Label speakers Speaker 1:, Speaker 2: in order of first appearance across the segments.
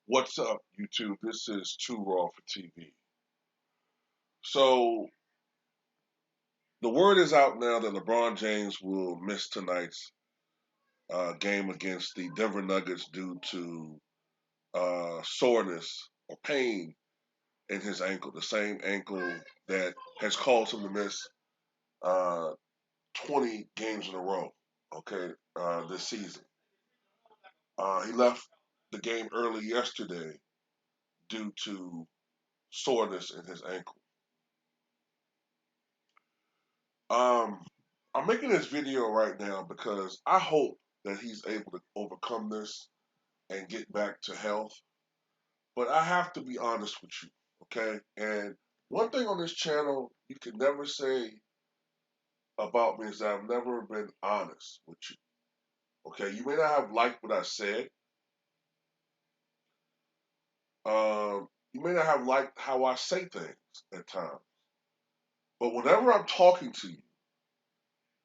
Speaker 1: What's up, YouTube? This is Too Raw for TV. So the word is out now that LeBron James will miss tonight's game against the Denver Nuggets due to soreness or pain in his ankle, the same ankle that has caused him to miss uh, 20 games in a row. Okay, this season. He left the game early yesterday due to soreness in his ankle. Um, I'm making this video right now because I hope that he's able to overcome this and get back to health. But I have to be honest with you, okay? And one thing on this channel you can never say about me is that I've never been honest with you, okay? You may not have liked what I said. You may not have liked how I say things at times. But whenever I'm talking to you,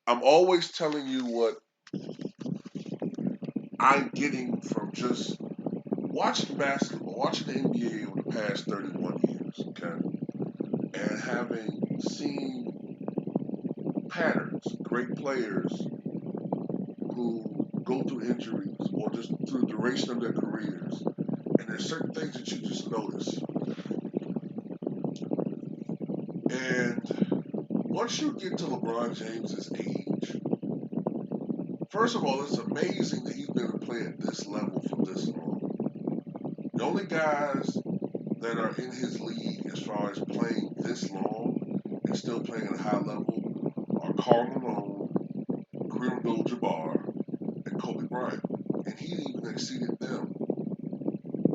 Speaker 1: I'm always telling you what I'm getting from just watching basketball, watching the NBA over the past 31 years, okay, and having seen patterns, great players who go through injuries or just through the duration of their careers, and there's certain things that you just notice. And once you get to LeBron James's age, first of all, it's amazing that he's been able to play at this level for this long. The only guys that are in his league as far as playing this long and still playing at a high level are Karl Malone, Kareem Abdul-Jabbar, and Kobe Bryant. And he even exceeded them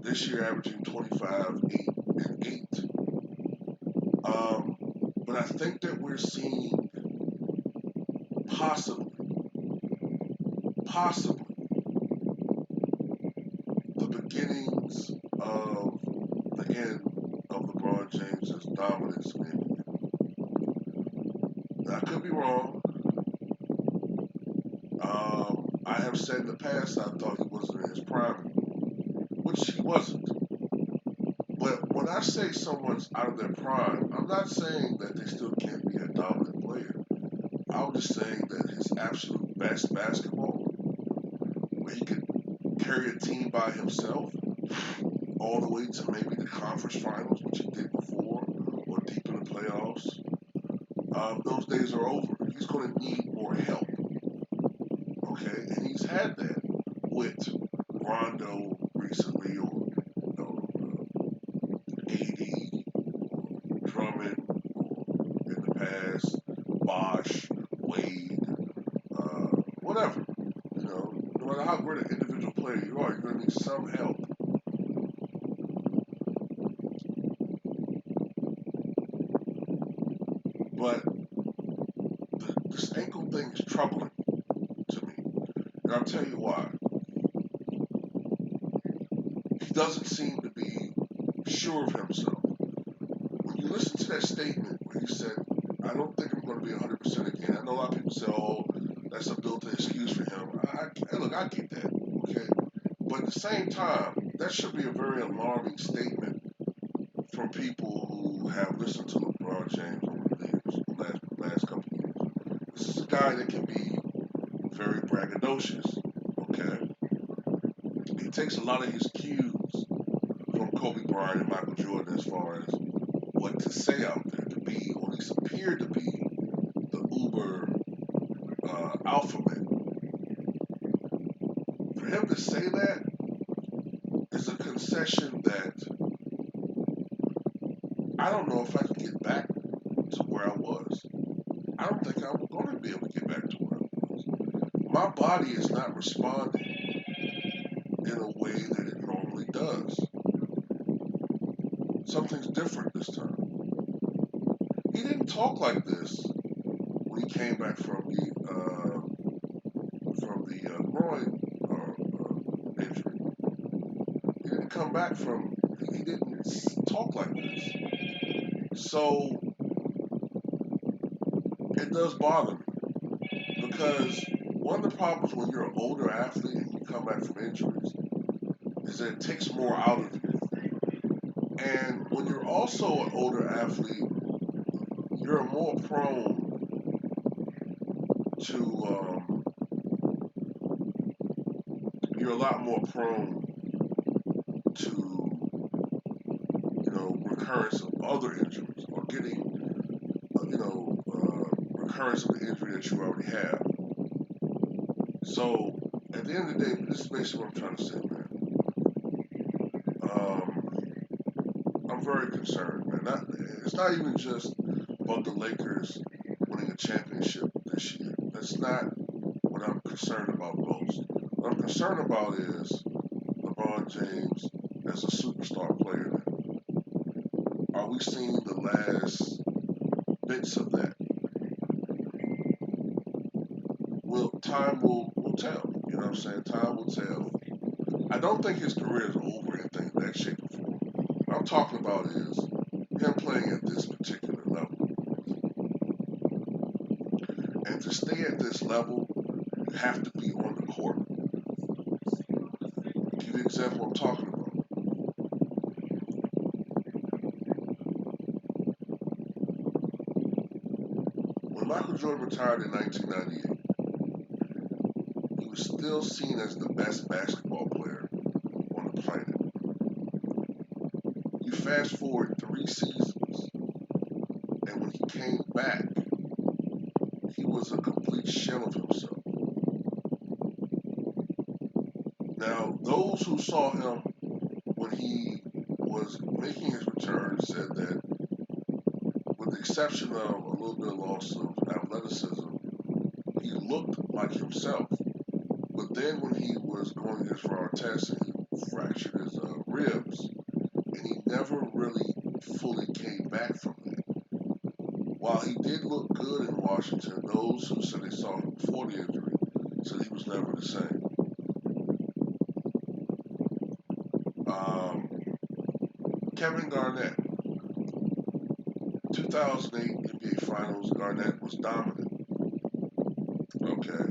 Speaker 1: this year, averaging 25, 8, and 8. Um, but I think that we're seeing possibly, possibly the beginnings of the end of LeBron James's dominance in the NBA. Now, I could be wrong. I have said in the past I thought he wasn't in his prime, which he wasn't. But when I say someone's out of their prime, I'm not saying that they still can't be a dominant player. I'm just saying that his absolute best basketball, where he could carry a team by himself all the way to maybe the conference finals, which he did before, or deep in the playoffs, those days are over. He's going to need more help, okay? And he's had that with Rondo recently, or AD, or Drummond, or in the past, Bosh, Wade, whatever. No matter how great an individual player you are, you're going to need some help. But this ankle thing is troubling to me. And I'll tell you why. He doesn't seem to be sure of himself. When you listen to that statement where he said, I don't think I'm going to be 100% again. I know a lot of people say, oh, that's a built-in excuse for him. Look, I get that, okay? But at the same time, that should be a very alarming statement from people who have listened to LeBron James over the years, the last couple of years. This is a guy that can be very braggadocious, okay? He takes a lot of his cues from Kobe Bryant and Michael Jordan as far as what to say out there, to be, or at least appear to be, the uber alpha man. For him to say that is a concession that I don't know if I can get back to where I was. I don't think I'm going to be able to get back to where I was. My body is not responding in a way that it normally does. Something's different this time. He didn't talk like this when he came back from the groin injury. He didn't come back from. He didn't talk like this. So it does bother me because one of the problems when you're an older athlete and you come back from injuries is that it takes more out of you. And when you're also an older athlete, you're more prone to, you're a lot more prone to, recurrence of other injuries or getting, recurrence of the injury that you already have. So at the end of the day, this is basically what I'm trying to say, man. Um, I'm very concerned, man. It's not even just about the Lakers winning a championship this year. That's not what I'm concerned about most. What I'm concerned about is LeBron James as a superstar player now. Are we seeing the last bits of that? Time will tell. You know what I'm saying? Time will tell. I don't think his career is over anything in that shape or form. What I'm talking about is him playing at this particular level. And to stay at this level, you have to be on the court. I'll give you an example I'm talking about. When Michael Jordan retired in 1998, he was still seen as the best basketball player on the planet. You fast forward 3 seasons, and when he came back, he was a complete shell of himself. Now, those who saw him when he was making his return said that, with the exception of a little bit of loss of athleticism, he looked like himself. But then when he was going his raw test and he fractured his ribs, and he never really fully came back from that. While he did look good in Washington, those who said they saw him before the injury said he was never the same. Um, Kevin Garnett, 2008 NBA Finals, Garnett was dominant. Okay.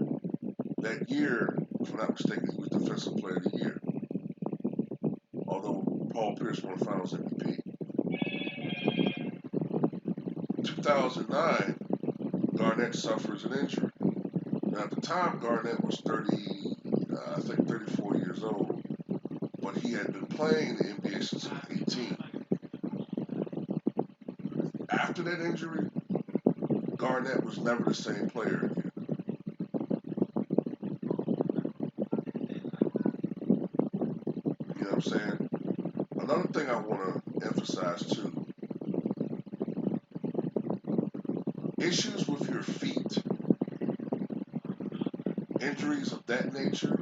Speaker 1: That year, if I'm not mistaken, he was Defensive Player of the Year, although Paul Pierce won Finals MVP. 2009, Garnett suffers an injury. Now, at the time, Garnett was 34 years old, but he had been playing in the NBA since he was 18. After that injury, Garnett was never the same player again. You know what I'm saying? Another thing I want to emphasize too, issues with your feet, injuries of that nature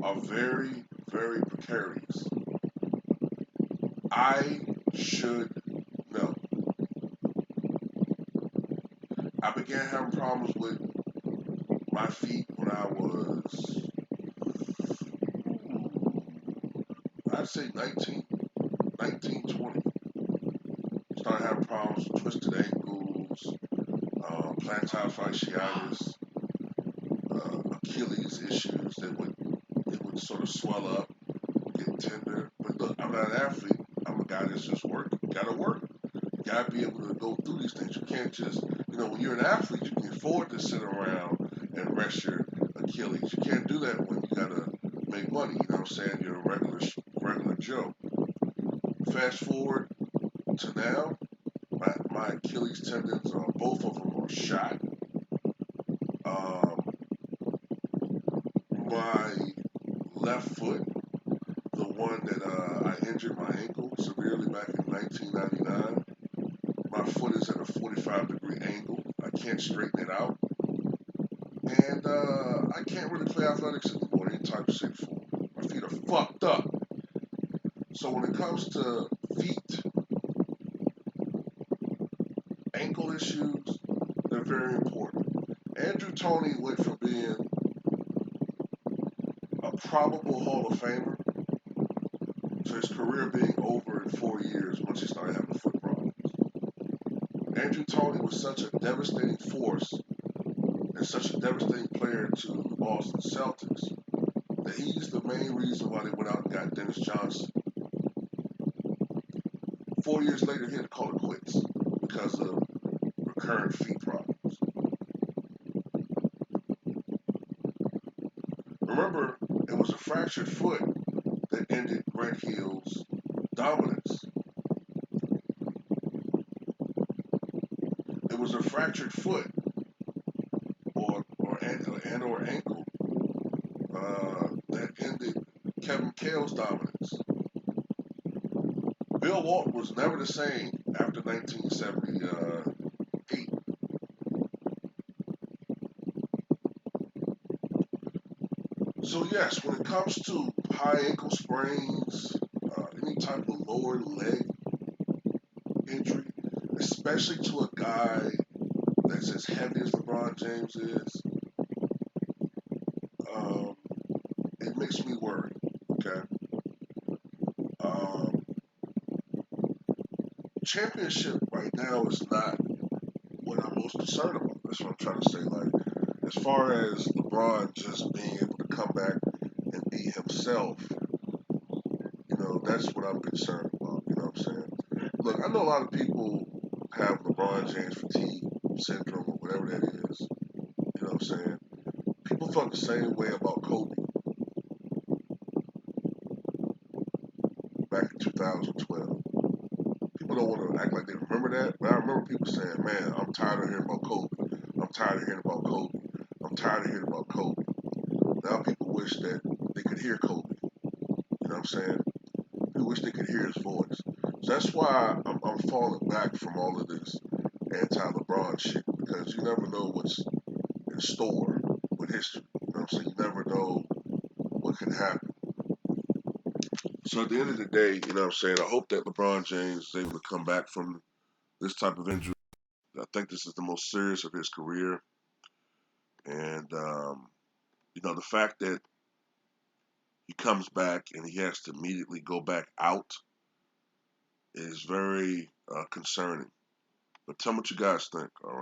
Speaker 1: are very, very precarious. I should know. I began having problems with my feet when I was, I'd say 19, 20. Started having problems with twisted ankles, plantar fasciitis, Achilles issues that would sort of swell up, get tender. But look, I'm not an athlete. I'm a guy that's just working. Gotta work. Gotta be able to go through these things. You can't just, when you're an athlete, you can afford to sit around and rest your Achilles. You can't do that when you gotta make money. You know what I'm saying? You're a regular Joe. Fast forward to now, my Achilles tendons are, both of them are shot. Um, my left foot, the one that I injured my ankle severely back in 1999, my foot is at a 45-degree angle. I can't straighten it out. And I can't really play athletics anymore anytime soon. My feet are fucked up. So when it comes to feet, ankle issues, they're very important. Andrew Toney went from being a probable Hall of Famer to his career being over in 4 years once he started having foot problems. Andrew Toney was such a devastating force and such a devastating player to the Boston Celtics that he's the main reason why they went out and got Dennis Johnson. 4 years later, he had to call it quits because of recurrent feet problems. Remember, it was a fractured foot that ended Brent Hill's dominance. It was a fractured foot or ankle that ended Kevin Cale's dominance. Bill Walton was never the same after 1978. So yes, when it comes to high ankle sprains, any type of lower leg injury, especially to a guy that's as heavy as LeBron James is, um, it makes me worry. Okay, um, championship right now is not what I'm most concerned about. That's what I'm trying to say. Like, as far as LeBron just being able to come back and be himself, that's what I'm concerned about. You know what I'm saying? Look, I know a lot of people have LeBron James fatigue syndrome or whatever that is. You know what I'm saying? People felt the same way about Kobe back in 2012. People don't want to act like they remember that, but I remember people saying, "Man, I'm tired of hearing about Kobe. I'm tired of hearing about Kobe. I'm tired of hearing about Kobe." Now people wish that they could hear Kobe. You know what I'm saying? People wish they could hear his voice. So that's why I'm falling back from all of this anti-LeBron shit because you never know what's in store with history. You know what I'm saying? You never know what can happen. So at the end of the day, you know what I'm saying? I hope that LeBron James is able to come back from this type of injury. I think this is the most serious of his career. And, the fact that he comes back and he has to immediately go back out is very concerning. But tell me what you guys think. All right.